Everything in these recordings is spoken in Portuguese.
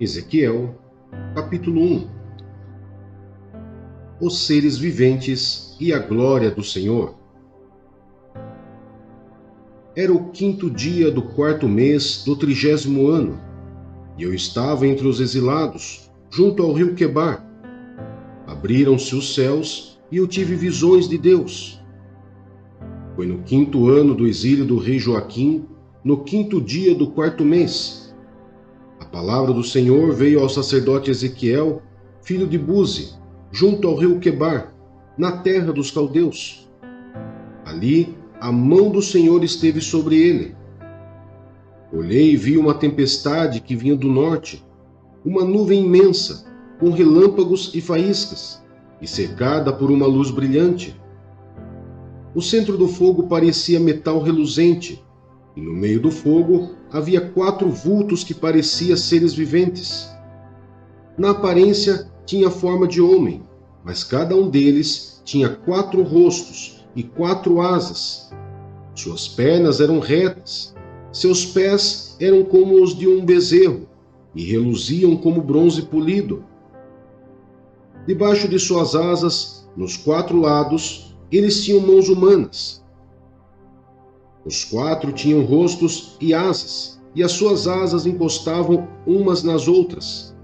Ezequiel, capítulo 1. Os seres viventes e a glória do Senhor. Era o 5º dia do 4º mês do 30º ano, e eu estava entre os exilados, junto ao rio Quebar. Abriram-se os céus, e eu tive visões de Deus. Foi no 5º ano do exílio do rei Joaquim, no 5º dia do 4º mês. A palavra do Senhor veio ao sacerdote Ezequiel, filho de Buzi, junto ao rio Quebar, na terra dos caldeus. Ali, a mão do Senhor esteve sobre ele. Olhei e vi uma tempestade que vinha do norte, uma nuvem imensa, com relâmpagos e faíscas, e cercada por uma luz brilhante. O centro do fogo parecia metal reluzente, e no meio do fogo havia 4 vultos que pareciam seres viventes. Na aparência tinha forma de homem, mas cada um deles tinha 4 rostos e 4 asas. Suas pernas eram retas, seus pés eram como os de um bezerro, e reluziam como bronze polido. Debaixo de suas asas, nos 4 lados, eles tinham mãos humanas. Os 4 tinham rostos e asas, e as suas asas encostavam umas nas outras.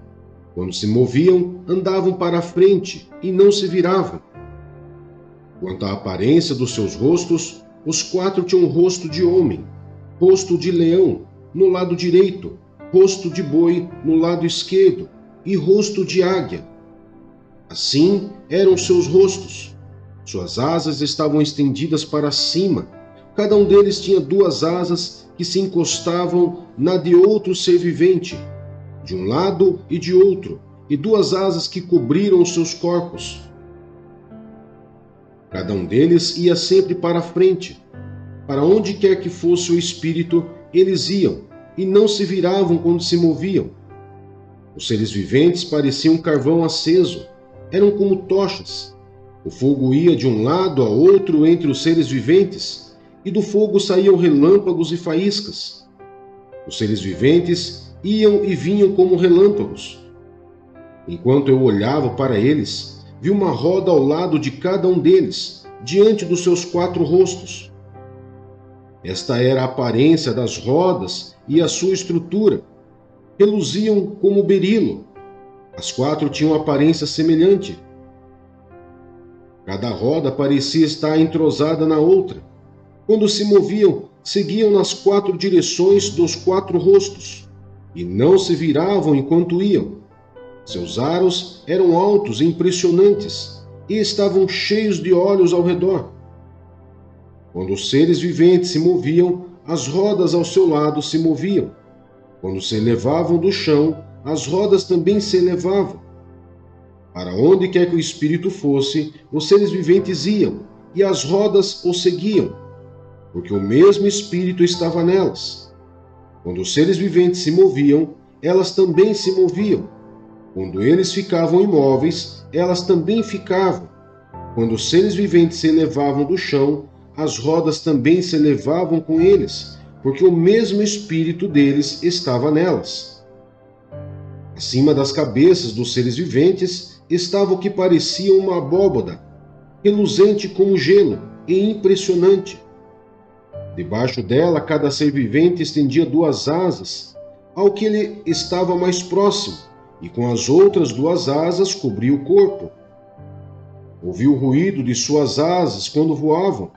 Quando se moviam, andavam para a frente e não se viravam. Quanto à aparência dos seus rostos, os 4 tinham rosto de homem, rosto de leão no lado direito, rosto de boi no lado esquerdo e rosto de águia. Assim eram seus rostos. Suas asas estavam estendidas para cima. Cada um deles tinha 2 asas que se encostavam na de outro ser vivente, de um lado e de outro, e 2 asas que cobriram os seus corpos. Cada um deles ia sempre para a frente. Para onde quer que fosse o espírito, eles iam, e não se viravam quando se moviam. Os seres viventes pareciam carvão aceso, eram como tochas. O fogo ia de um lado a outro entre os seres viventes, e do fogo saíam relâmpagos e faíscas. Os seres viventes iam e vinham como relâmpagos. Enquanto eu olhava para eles, vi uma roda ao lado de cada um deles, diante dos seus 4 rostos. Esta era a aparência das rodas e a sua estrutura. Reluziam como berilo. As 4 tinham aparência semelhante. Cada roda parecia estar entrosada na outra. Quando se moviam, seguiam nas 4 direções dos 4 rostos, e não se viravam enquanto iam. Seus aros eram altos e impressionantes, e estavam cheios de olhos ao redor. Quando os seres viventes se moviam, as rodas ao seu lado se moviam. Quando se elevavam do chão, as rodas também se elevavam. Para onde quer que o espírito fosse, os seres viventes iam, e as rodas o seguiam, porque o mesmo espírito estava nelas. Quando os seres viventes se moviam, elas também se moviam. Quando eles ficavam imóveis, elas também ficavam. Quando os seres viventes se elevavam do chão, as rodas também se elevavam com eles, porque o mesmo espírito deles estava nelas. Acima das cabeças dos seres viventes estava o que parecia uma abóbada, reluzente como gelo e impressionante. Debaixo dela, cada ser vivente estendia 2 asas ao que ele estava mais próximo, e com as outras 2 asas cobria o corpo. Ouvi o ruído de suas asas quando voavam.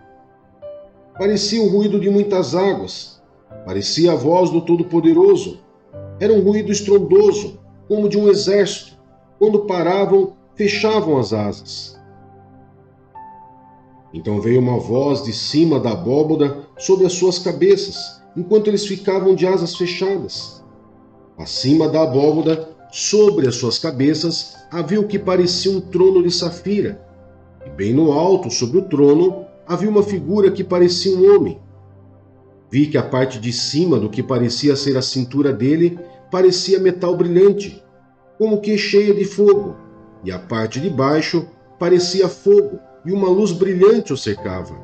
Parecia o ruído de muitas águas, parecia a voz do Todo-Poderoso. Era um ruído estrondoso, como de um exército. Quando paravam, fechavam as asas. Então veio uma voz de cima da abóbada sobre as suas cabeças, enquanto eles ficavam de asas fechadas. Acima da abóbada, sobre as suas cabeças, havia o que parecia um trono de safira, e bem no alto, sobre o trono, havia uma figura que parecia um homem. Vi que a parte de cima do que parecia ser a cintura dele parecia metal brilhante, como que cheia de fogo, e a parte de baixo parecia fogo, e uma luz brilhante o cercava.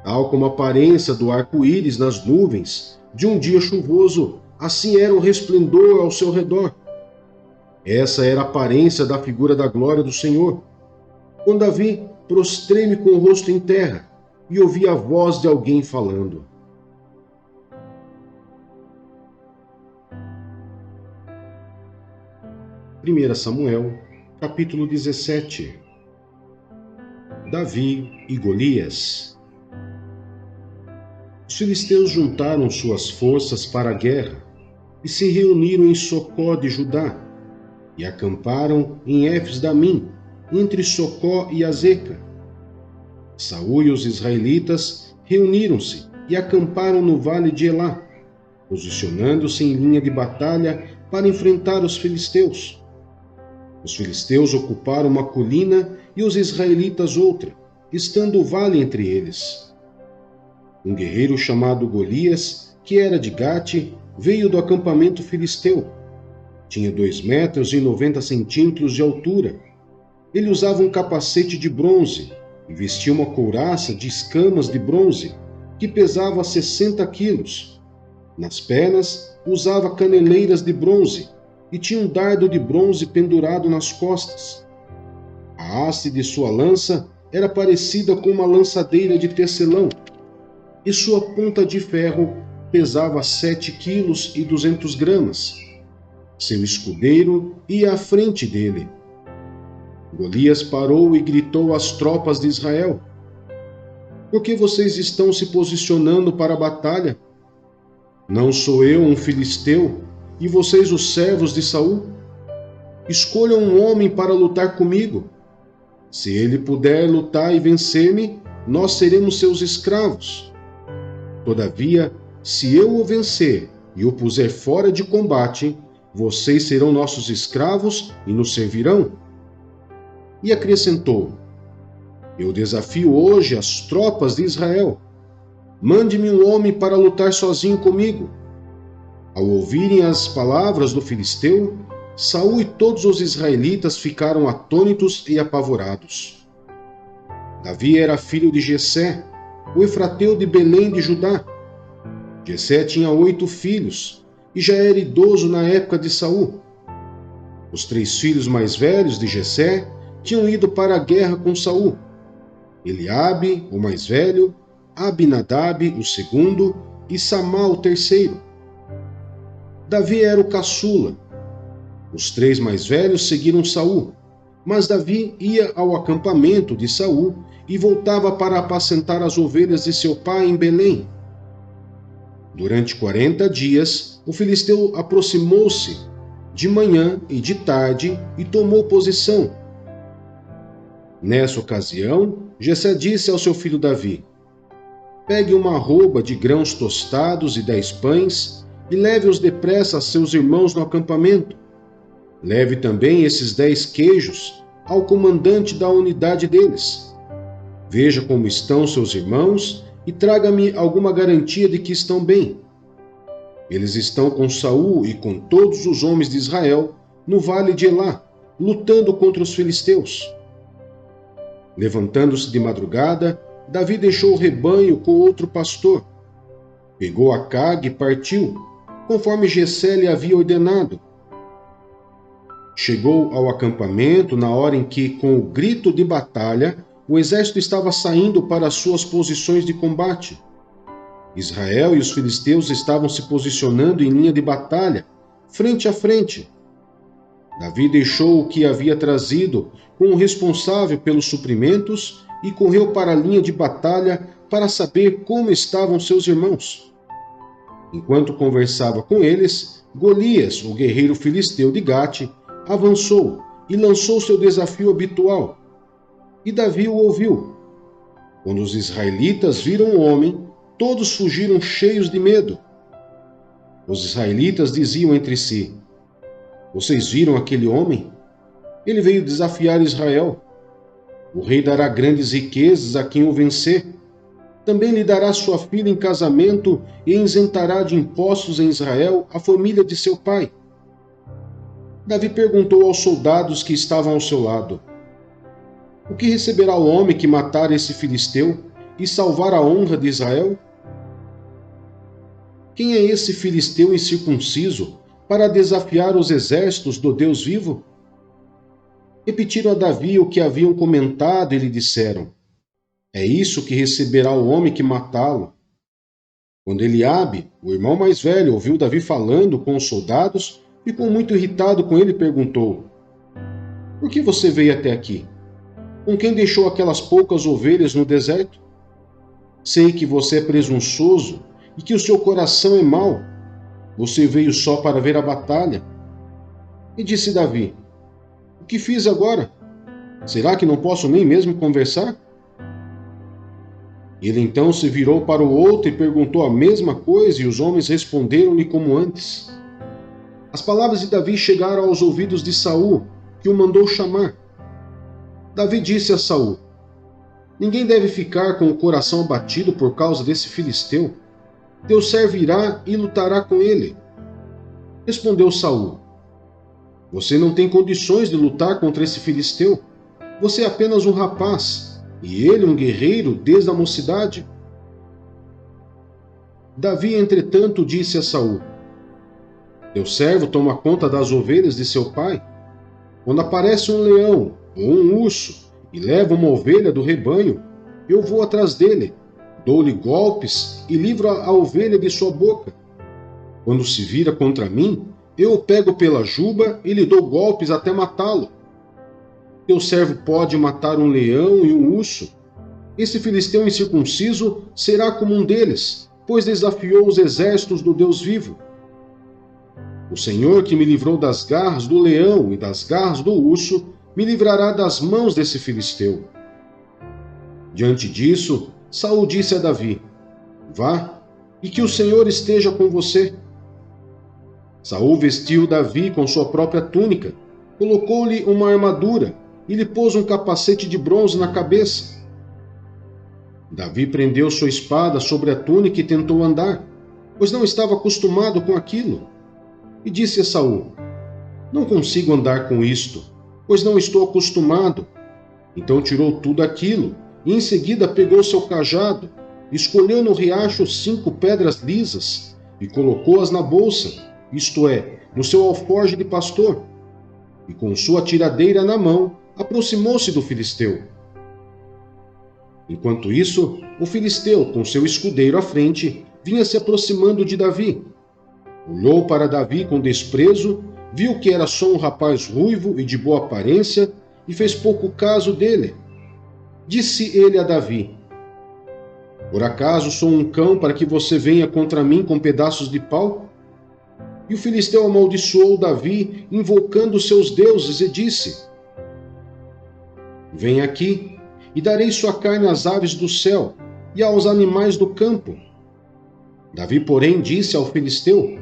Tal como a aparência do arco-íris nas nuvens de um dia chuvoso, assim era o resplendor ao seu redor. Essa era a aparência da figura da glória do Senhor. Quando a vi, prostrei-me com o rosto em terra e ouvi a voz de alguém falando. Primeira Samuel, capítulo 17. Davi e Golias. Os filisteus juntaram suas forças para a guerra e se reuniram em Socó de Judá e acamparam em Éfes-Damim, entre Socó e Azeca. Saul e os israelitas reuniram-se e acamparam no vale de Elá, posicionando-se em linha de batalha para enfrentar os filisteus. Os filisteus ocuparam uma colina e os israelitas outra, estando o vale entre eles. Um guerreiro chamado Golias, que era de Gate, veio do acampamento filisteu. Tinha 2,90 metros de altura. Ele usava um capacete de bronze e vestia uma couraça de escamas de bronze, que pesava 60 quilos. Nas pernas, usava caneleiras de bronze e tinha um dardo de bronze pendurado nas costas. A haste de sua lança era parecida com uma lançadeira de tecelão, e sua ponta de ferro pesava 7,2 kg. Seu escudeiro ia à frente dele. Golias parou e gritou às tropas de Israel: Por que vocês estão se posicionando para a batalha? Não sou eu um filisteu, e vocês os servos de Saul? Escolham um homem para lutar comigo. Se ele puder lutar e vencer-me, nós seremos seus escravos. Todavia, se eu o vencer e o puser fora de combate, vocês serão nossos escravos e nos servirão. E acrescentou: Eu desafio hoje as tropas de Israel. Mande-me um homem para lutar sozinho comigo. Ao ouvirem as palavras do filisteu, Saul e todos os israelitas ficaram atônitos e apavorados. Davi era filho de Jessé, o efrateu de Belém de Judá. Jessé tinha 8 filhos e já era idoso na época de Saul. Os 3 filhos mais velhos de Jessé tinham ido para a guerra com Saul: Eliabe, o mais velho, Abinadab, o segundo, e Samá, o terceiro. Davi era o caçula. Os 3 mais velhos seguiram Saul, mas Davi ia ao acampamento de Saul e voltava para apacentar as ovelhas de seu pai em Belém. Durante 40 dias, o filisteu aproximou-se de manhã e de tarde e tomou posição. Nessa ocasião, Jessé disse ao seu filho Davi: Pegue uma arroba de grãos tostados e 10 pães e leve-os depressa a seus irmãos no acampamento. Leve também esses 10 queijos ao comandante da unidade deles. Veja como estão seus irmãos e traga-me alguma garantia de que estão bem. Eles estão com Saul e com todos os homens de Israel no vale de Elá, lutando contra os filisteus. Levantando-se de madrugada, Davi deixou o rebanho com outro pastor. Pegou a carga e partiu, conforme Jessé lhe havia ordenado. Chegou ao acampamento na hora em que, com o grito de batalha, o exército estava saindo para as suas posições de combate. Israel e os filisteus estavam se posicionando em linha de batalha, frente a frente. Davi deixou o que havia trazido com o responsável pelos suprimentos e correu para a linha de batalha para saber como estavam seus irmãos. Enquanto conversava com eles, Golias, o guerreiro filisteu de Gate, avançou e lançou seu desafio habitual. E Davi o ouviu. Quando os israelitas viram o homem, todos fugiram cheios de medo. Os israelitas diziam entre si: Vocês viram aquele homem? Ele veio desafiar Israel. O rei dará grandes riquezas a quem o vencer. Também lhe dará sua filha em casamento e isentará de impostos em Israel a família de seu pai. Davi perguntou aos soldados que estavam ao seu lado: O que receberá o homem que matar esse filisteu e salvar a honra de Israel? Quem é esse filisteu incircunciso para desafiar os exércitos do Deus vivo? Repetiram a Davi o que haviam comentado e lhe disseram: é isso que receberá o homem que matá-lo. Quando Eliabe, o irmão mais velho, ouviu Davi falando com os soldados, ficou muito irritado com ele e perguntou: por que você veio até aqui? Com quem deixou aquelas poucas ovelhas no deserto? Sei que você é presunçoso e que o seu coração é mau. Você veio só para ver a batalha. E disse Davi: o que fiz agora? Será que não posso nem mesmo conversar? Ele então se virou para o outro e perguntou a mesma coisa, e os homens responderam-lhe como antes. As palavras de Davi chegaram aos ouvidos de Saul, que o mandou chamar. Davi disse a Saul: ninguém deve ficar com o coração abatido por causa desse filisteu. Teu servo irá e lutará com ele. Respondeu Saul: você não tem condições de lutar contra esse filisteu. Você é apenas um rapaz, e ele um guerreiro desde a mocidade. Davi, entretanto, disse a Saul: teu servo toma conta das ovelhas de seu pai. Quando aparece um leão ou um urso e leva uma ovelha do rebanho, eu vou atrás dele, dou-lhe golpes e livro a ovelha de sua boca. Quando se vira contra mim, eu o pego pela juba e lhe dou golpes até matá-lo. Teu servo pode matar um leão e um urso. Esse filisteu incircunciso será como um deles, pois desafiou os exércitos do Deus vivo. O Senhor que me livrou das garras do leão e das garras do urso, me livrará das mãos desse filisteu. Diante disso, Saul disse a Davi: vá, e que o Senhor esteja com você. Saul vestiu Davi com sua própria túnica, colocou-lhe uma armadura e lhe pôs um capacete de bronze na cabeça. Davi prendeu sua espada sobre a túnica e tentou andar, pois não estava acostumado com aquilo. E disse a Saul: não consigo andar com isto, pois não estou acostumado. Então tirou tudo aquilo, e em seguida pegou seu cajado, escolheu no riacho 5 pedras lisas, e colocou-as na bolsa, isto é, no seu alforje de pastor. E com sua tiradeira na mão, aproximou-se do filisteu. Enquanto isso, o filisteu, com seu escudeiro à frente, vinha se aproximando de Davi. Olhou para Davi com desprezo, viu que era só um rapaz ruivo e de boa aparência, e fez pouco caso dele. Disse ele a Davi: por acaso sou um cão para que você venha contra mim com pedaços de pau? E o filisteu amaldiçoou Davi, invocando seus deuses, e disse: vem aqui, e darei sua carne às aves do céu e aos animais do campo. Davi, porém, disse ao filisteu: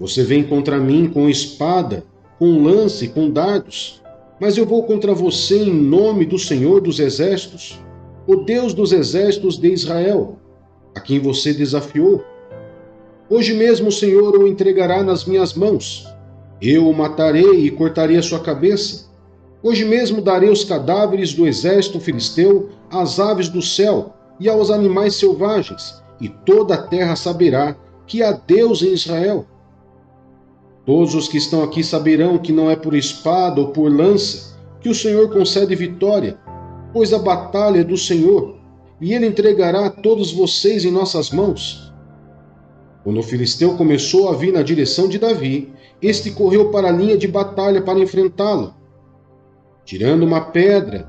você vem contra mim com espada, com lança e com dardos, mas eu vou contra você em nome do Senhor dos Exércitos, o Deus dos exércitos de Israel, a quem você desafiou. Hoje mesmo o Senhor o entregará nas minhas mãos. Eu o matarei e cortarei a sua cabeça. Hoje mesmo darei os cadáveres do exército filisteu às aves do céu e aos animais selvagens, e toda a terra saberá que há Deus em Israel. Todos os que estão aqui saberão que não é por espada ou por lança que o Senhor concede vitória, pois a batalha é do Senhor, e ele entregará todos vocês em nossas mãos. Quando o filisteu começou a vir na direção de Davi, este correu para a linha de batalha para enfrentá-lo. Tirando uma pedra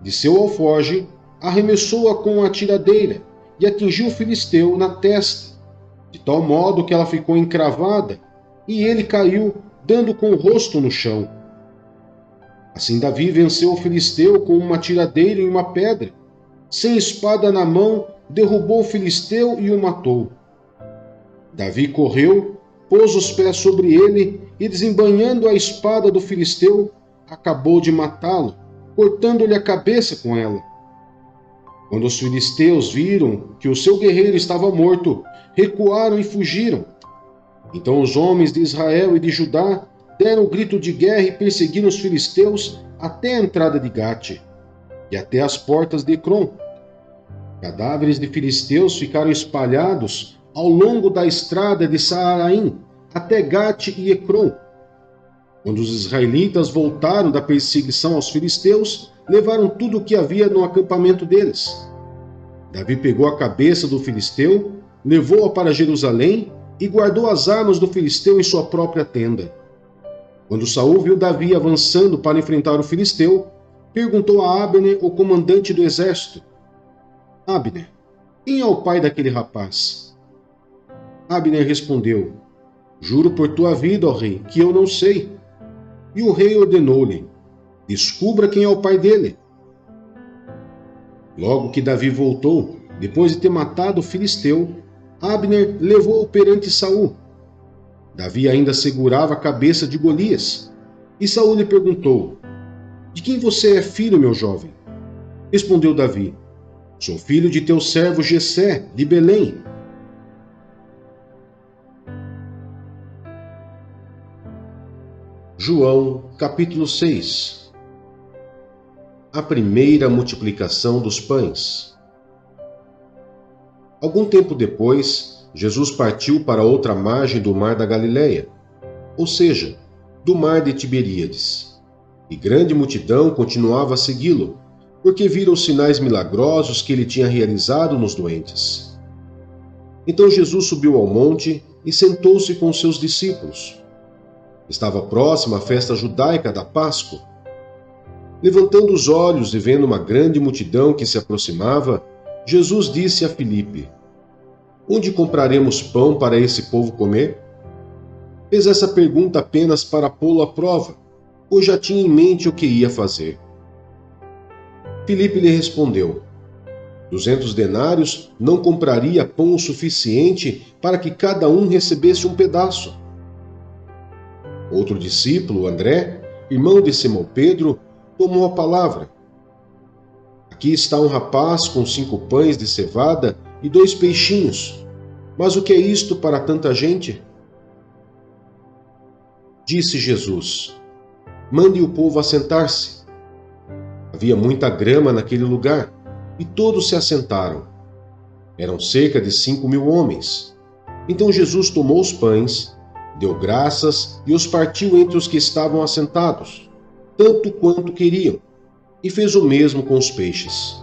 de seu alforje, arremessou-a com a tiradeira e atingiu o filisteu na testa, de tal modo que ela ficou encravada, e ele caiu, dando com o rosto no chão. Assim Davi venceu o filisteu com uma tiradeira e uma pedra. Sem espada na mão, derrubou o filisteu e o matou. Davi correu, pôs os pés sobre ele e, desembainhando a espada do filisteu, acabou de matá-lo, cortando-lhe a cabeça com ela. Quando os filisteus viram que o seu guerreiro estava morto, recuaram e fugiram. Então os homens de Israel e de Judá deram o grito de guerra e perseguiram os filisteus até a entrada de Gate e até as portas de Ecrom. Cadáveres de filisteus ficaram espalhados ao longo da estrada de Saaraim, até Gate e Ecrom. Quando os israelitas voltaram da perseguição aos filisteus, levaram tudo o que havia no acampamento deles. Davi pegou a cabeça do filisteu, levou-a para Jerusalém e guardou as armas do filisteu em sua própria tenda. Quando Saul viu Davi avançando para enfrentar o filisteu, perguntou a Abner, o comandante do exército: Abner, quem é o pai daquele rapaz? Abner respondeu: Juro por tua vida, ó rei, que eu não sei. E o rei ordenou-lhe: Descubra quem é o pai dele. Logo que Davi voltou, depois de ter matado o filisteu, Abner levou-o perante Saul. Davi ainda segurava a cabeça de Golias. E Saul lhe perguntou: De quem você é filho, meu jovem? Respondeu Davi: Sou filho de teu servo Jessé, de Belém. João, capítulo 6. A primeira multiplicação dos pães. Algum tempo depois, Jesus partiu para outra margem do mar da Galileia, ou seja, do mar de Tiberíades. E grande multidão continuava a segui-lo, porque viram os sinais milagrosos que ele tinha realizado nos doentes. Então Jesus subiu ao monte e sentou-se com seus discípulos. Estava próxima a festa judaica da Páscoa. Levantando os olhos e vendo uma grande multidão que se aproximava, Jesus disse a Filipe: Onde compraremos pão para esse povo comer? Fez essa pergunta apenas para pô-lo à prova, pois já tinha em mente o que ia fazer. Filipe lhe respondeu: 200 denários não compraria pão o suficiente para que cada um recebesse um pedaço. Outro discípulo, André, irmão de Simão Pedro, tomou a palavra. Aqui está um rapaz com 5 pães de cevada e 2 peixinhos. Mas o que é isto para tanta gente? Disse Jesus: Mande o povo assentar-se. Havia muita grama naquele lugar, e todos se assentaram. Eram cerca de 5.000 homens. Então Jesus tomou os pães, deu graças e os partiu entre os que estavam assentados, tanto quanto queriam, e fez o mesmo com os peixes.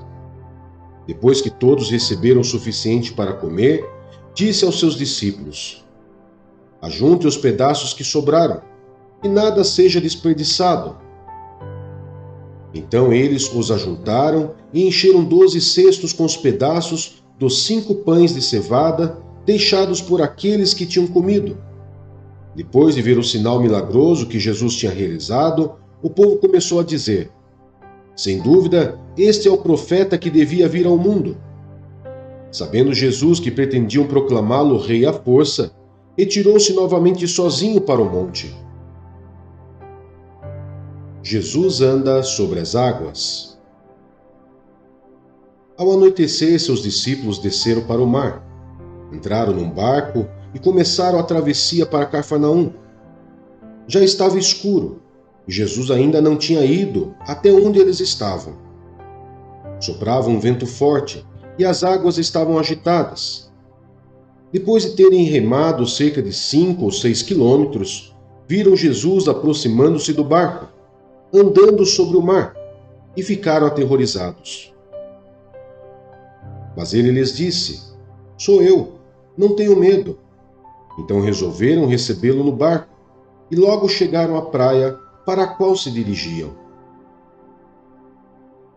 Depois que todos receberam o suficiente para comer, disse aos seus discípulos: Ajunte os pedaços que sobraram, e nada seja desperdiçado. Então eles os ajuntaram e encheram 12 cestos com os pedaços dos 5 pães de cevada deixados por aqueles que tinham comido. Depois de ver o sinal milagroso que Jesus tinha realizado, o povo começou a dizer: Sem dúvida, este é o profeta que devia vir ao mundo. Sabendo Jesus que pretendiam proclamá-lo rei à força, retirou-se novamente sozinho para o monte. Jesus anda sobre as águas. Ao anoitecer, seus discípulos desceram para o mar, entraram num barco e começaram a travessia para Cafarnaum. Já estava escuro, e Jesus ainda não tinha ido até onde eles estavam. Soprava um vento forte, e as águas estavam agitadas. Depois de terem remado cerca de 5 ou 6 quilômetros, viram Jesus aproximando-se do barco, andando sobre o mar, e ficaram aterrorizados. Mas ele lhes disse: Sou eu, não tenho medo. Então resolveram recebê-lo no barco, e logo chegaram à praia para a qual se dirigiam.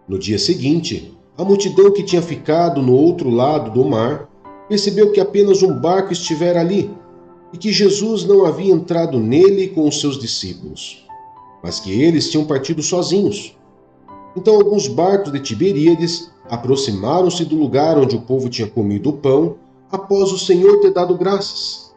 No dia seguinte, a multidão que tinha ficado no outro lado do mar percebeu que apenas um barco estivera ali, e que Jesus não havia entrado nele com os seus discípulos, mas que eles tinham partido sozinhos. Então alguns barcos de Tiberíades aproximaram-se do lugar onde o povo tinha comido o pão, após o Senhor ter dado graças.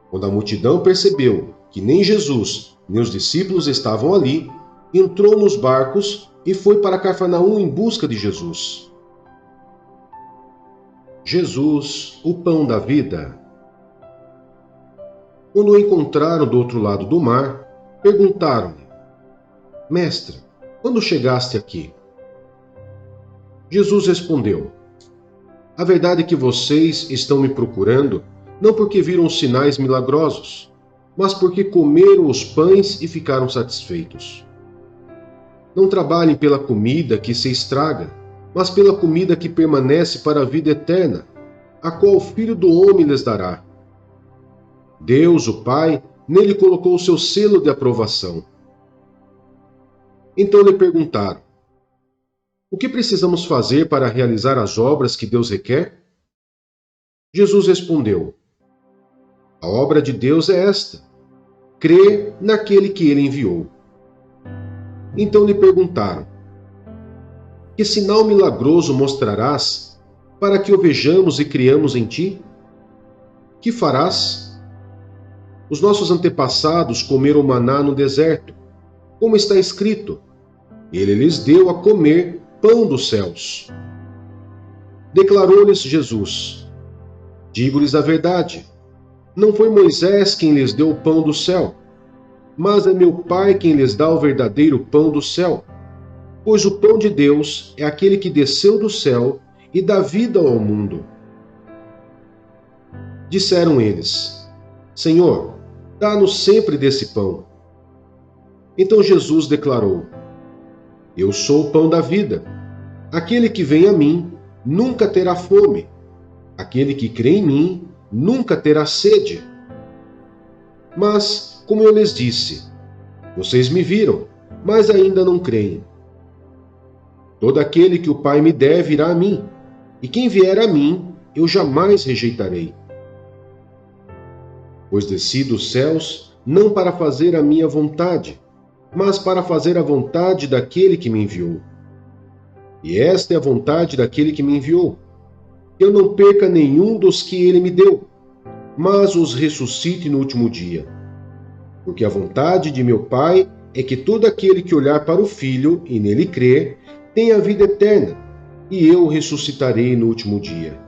Quando a multidão percebeu que nem Jesus nem os discípulos estavam ali, entrou nos barcos e foi para Cafarnaum em busca de Jesus. Jesus, o pão da vida. Quando o encontraram do outro lado do mar, perguntaram-lhe: Mestre, quando chegaste aqui? Jesus respondeu: A verdade é que vocês estão me procurando não porque viram sinais milagrosos, mas porque comeram os pães e ficaram satisfeitos. Não trabalhem pela comida que se estraga, mas pela comida que permanece para a vida eterna, a qual o Filho do Homem lhes dará. Deus, o Pai, nele colocou o seu selo de aprovação. Então lhe perguntaram: o que precisamos fazer para realizar as obras que Deus requer? Jesus respondeu: a obra de Deus é esta: crer naquele que ele enviou. Então lhe perguntaram: que sinal milagroso mostrarás para que o vejamos e criamos em ti? Que farás? Os nossos antepassados comeram maná no deserto, como está escrito: ele lhes deu a comer pão dos céus. Declarou-lhes Jesus: digo-lhes a verdade, não foi Moisés quem lhes deu o pão do céu, mas é meu Pai quem lhes dá o verdadeiro pão do céu. Pois o pão de Deus é aquele que desceu do céu e dá vida ao mundo. Disseram eles: Senhor, dá-nos sempre desse pão. Então Jesus declarou: eu sou o pão da vida. Aquele que vem a mim nunca terá fome. Aquele que crê em mim nunca terá sede. Mas, como eu lhes disse, vocês me viram, mas ainda não creem. Todo aquele que o Pai me der virá a mim, e quem vier a mim, eu jamais rejeitarei. Pois desci dos céus não para fazer a minha vontade, mas para fazer a vontade daquele que me enviou. E esta é a vontade daquele que me enviou: que eu não perca nenhum dos que ele me deu, mas os ressuscite no último dia. Porque a vontade de meu Pai é que todo aquele que olhar para o Filho e nele crer, tenha a vida eterna, e eu o ressuscitarei no último dia.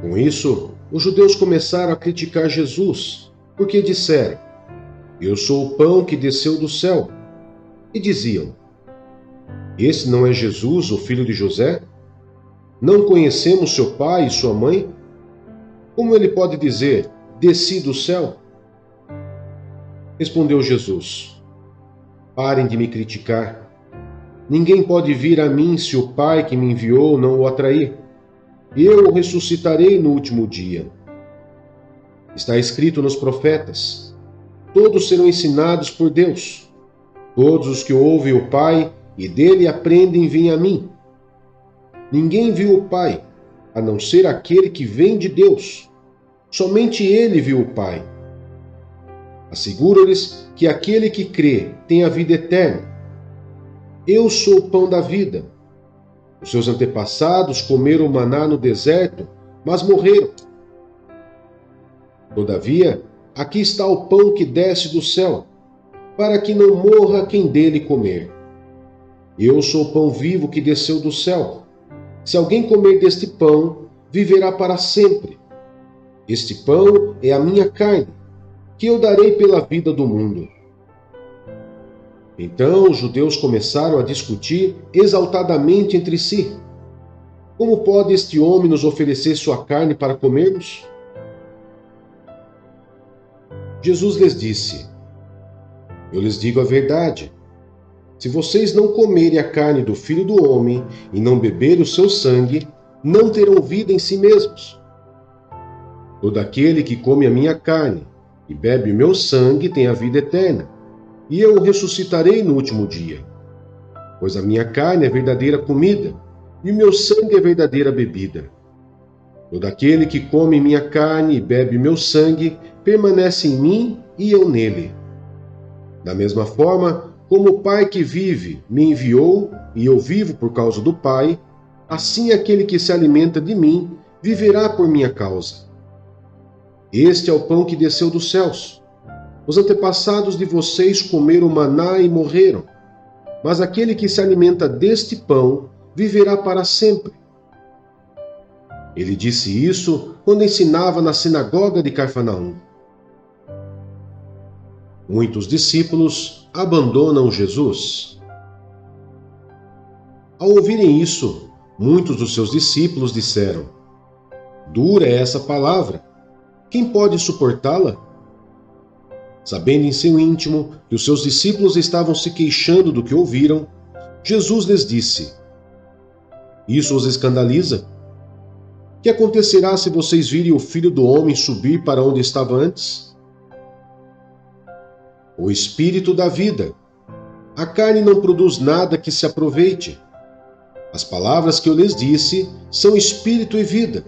Com isso, os judeus começaram a criticar Jesus, porque disseram: eu sou o pão que desceu do céu. E diziam: esse não é Jesus, o filho de José? Não conhecemos seu pai e sua mãe? Como ele pode dizer: desci do céu? Respondeu Jesus: parem de me criticar. Ninguém pode vir a mim se o Pai que me enviou não o atrair. Eu o ressuscitarei no último dia. Está escrito nos profetas: todos serão ensinados por Deus. Todos os que ouvem o Pai e dele aprendem vêm a mim. Ninguém viu o Pai, a não ser aquele que vem de Deus. Somente ele viu o Pai. Asseguro-lhes que aquele que crê tem a vida eterna. Eu sou o pão da vida. Os seus antepassados comeram maná no deserto, mas morreram. Todavia, aqui está o pão que desce do céu, para que não morra quem dele comer. Eu sou o pão vivo que desceu do céu. Se alguém comer deste pão, viverá para sempre. Este pão é a minha carne, que eu darei pela vida do mundo. Então os judeus começaram a discutir exaltadamente entre si: como pode este homem nos oferecer sua carne para comermos? Jesus lhes disse: eu lhes digo a verdade. Se vocês não comerem a carne do Filho do Homem e não beberem o seu sangue, não terão vida em si mesmos. Todo aquele que come a minha carne e bebe o meu sangue tem a vida eterna, e eu o ressuscitarei no último dia. Pois a minha carne é verdadeira comida, e o meu sangue é verdadeira bebida. Todo aquele que come minha carne e bebe meu sangue permanece em mim e eu nele. Da mesma forma, como o Pai que vive me enviou e eu vivo por causa do Pai, assim aquele que se alimenta de mim viverá por minha causa. Este é o pão que desceu dos céus. Os antepassados de vocês comeram maná e morreram, mas aquele que se alimenta deste pão viverá para sempre. Ele disse isso quando ensinava na sinagoga de Cafarnaum. Muitos discípulos abandonam Jesus. Ao ouvirem isso, muitos dos seus discípulos disseram: dura é essa palavra. quem pode suportá-la? Sabendo em seu íntimo que os seus discípulos estavam se queixando do que ouviram, Jesus lhes disse: Isso os escandaliza? Que acontecerá se vocês virem o Filho do Homem subir para onde estava antes? O Espírito dá vida. A carne não produz nada que se aproveite. As palavras que eu lhes disse são espírito e vida.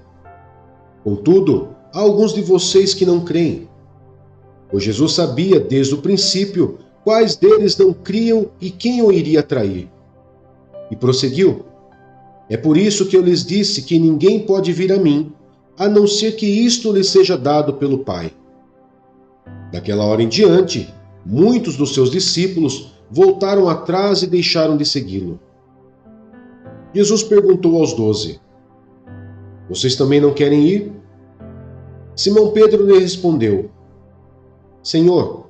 Contudo, há alguns de vocês que não creem. Pois Jesus sabia desde o princípio quais deles não criam e quem o iria trair. E prosseguiu: É por isso que eu lhes disse que ninguém pode vir a mim, a não ser que isto lhe seja dado pelo Pai. Daquela hora em diante, muitos dos seus discípulos voltaram atrás e deixaram de segui-lo. Jesus perguntou aos 12: Vocês também não querem ir? Simão Pedro lhe respondeu: Senhor,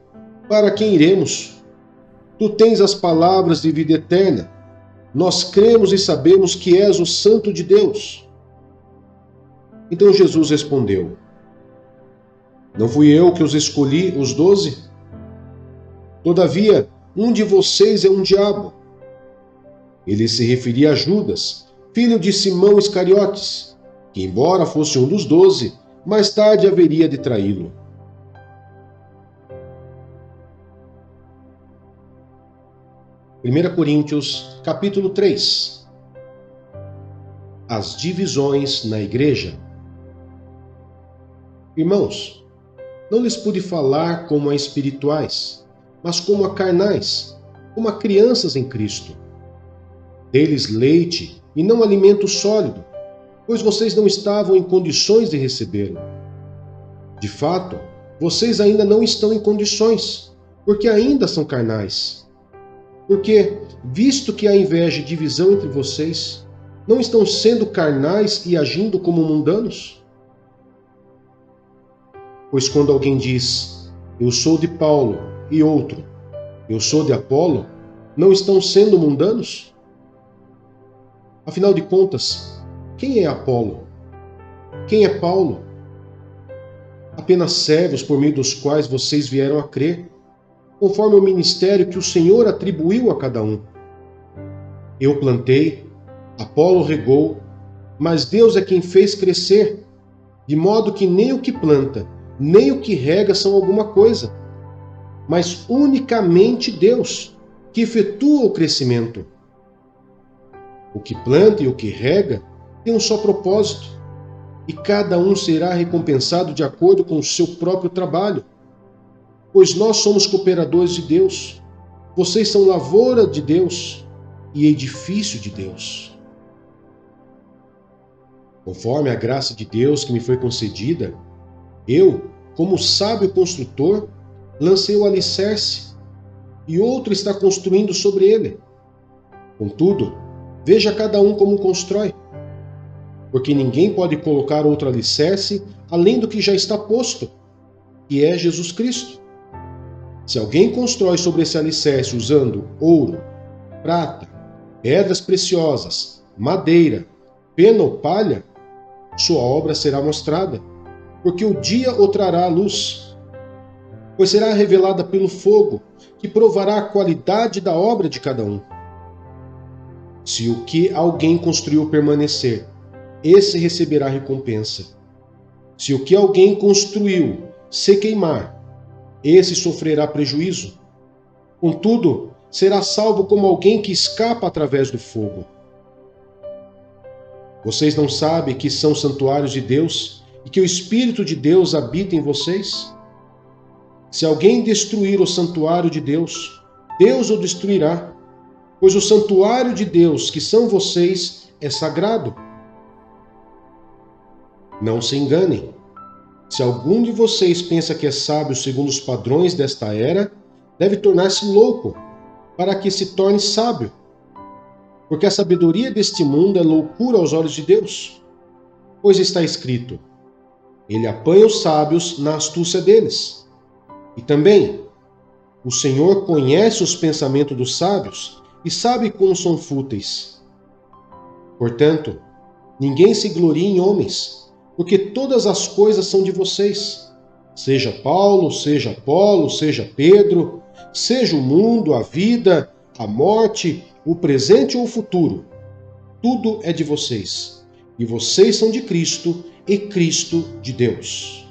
para quem iremos? Tu tens as palavras de vida eterna. Nós cremos e sabemos que és o Santo de Deus. Então Jesus respondeu: Não fui eu que os escolhi, os 12? Todavia, um de vocês é um diabo. Ele se referia a Judas, filho de Simão Iscariotes, que, embora fosse um dos 12, mais tarde haveria de traí-lo. 1 Coríntios, capítulo 3. As divisões na igreja. Irmãos, não lhes pude falar como a espirituais, mas como a carnais, como a crianças em Cristo. Dei-lhes leite e não alimento sólido, pois vocês não estavam em condições de recebê-lo. De fato, vocês ainda não estão em condições, porque ainda são carnais. Porque, visto que há inveja e divisão entre vocês, não estão sendo carnais e agindo como mundanos? Pois quando alguém diz, eu sou de Paulo, e outro, eu sou de Apolo, não estão sendo mundanos? Afinal de contas, quem é Apolo? Quem é Paulo? Apenas servos por meio dos quais vocês vieram a crer, conforme o ministério que o Senhor atribuiu a cada um. Eu plantei, Apolo regou, mas Deus é quem fez crescer, de modo que nem o que planta, nem o que rega são alguma coisa, mas unicamente Deus, que efetua o crescimento. O que planta e o que rega tem um só propósito, e cada um será recompensado de acordo com o seu próprio trabalho. Pois nós somos cooperadores de Deus, vocês são lavoura de Deus e edifício de Deus. Conforme a graça de Deus que me foi concedida, eu, como sábio construtor, lancei o alicerce e outro está construindo sobre ele. Contudo, veja cada um como constrói, porque ninguém pode colocar outro alicerce além do que já está posto, que é Jesus Cristo. Se alguém constrói sobre esse alicerce usando ouro, prata, pedras preciosas, madeira, pena ou palha, sua obra será mostrada, porque o dia o trará à luz, pois será revelada pelo fogo, que provará a qualidade da obra de cada um. Se o que alguém construiu permanecer, esse receberá recompensa. Se o que alguém construiu se queimar, esse sofrerá prejuízo. Contudo, será salvo como alguém que escapa através do fogo. Vocês não sabem que são santuários de Deus e que o Espírito de Deus habita em vocês? Se alguém destruir o santuário de Deus, Deus o destruirá, pois o santuário de Deus, que são vocês, é sagrado. Não se enganem. Se algum de vocês pensa que é sábio segundo os padrões desta era, deve tornar-se louco, para que se torne sábio. Porque a sabedoria deste mundo é loucura aos olhos de Deus. Pois está escrito, Ele apanha os sábios na astúcia deles. E também, o Senhor conhece os pensamentos dos sábios e sabe como são fúteis. Portanto, ninguém se glorie em homens, porque todas as coisas são de vocês. Seja Paulo, seja Apolo, seja Pedro, seja o mundo, a vida, a morte, o presente ou o futuro. Tudo é de vocês. E vocês são de Cristo e Cristo de Deus.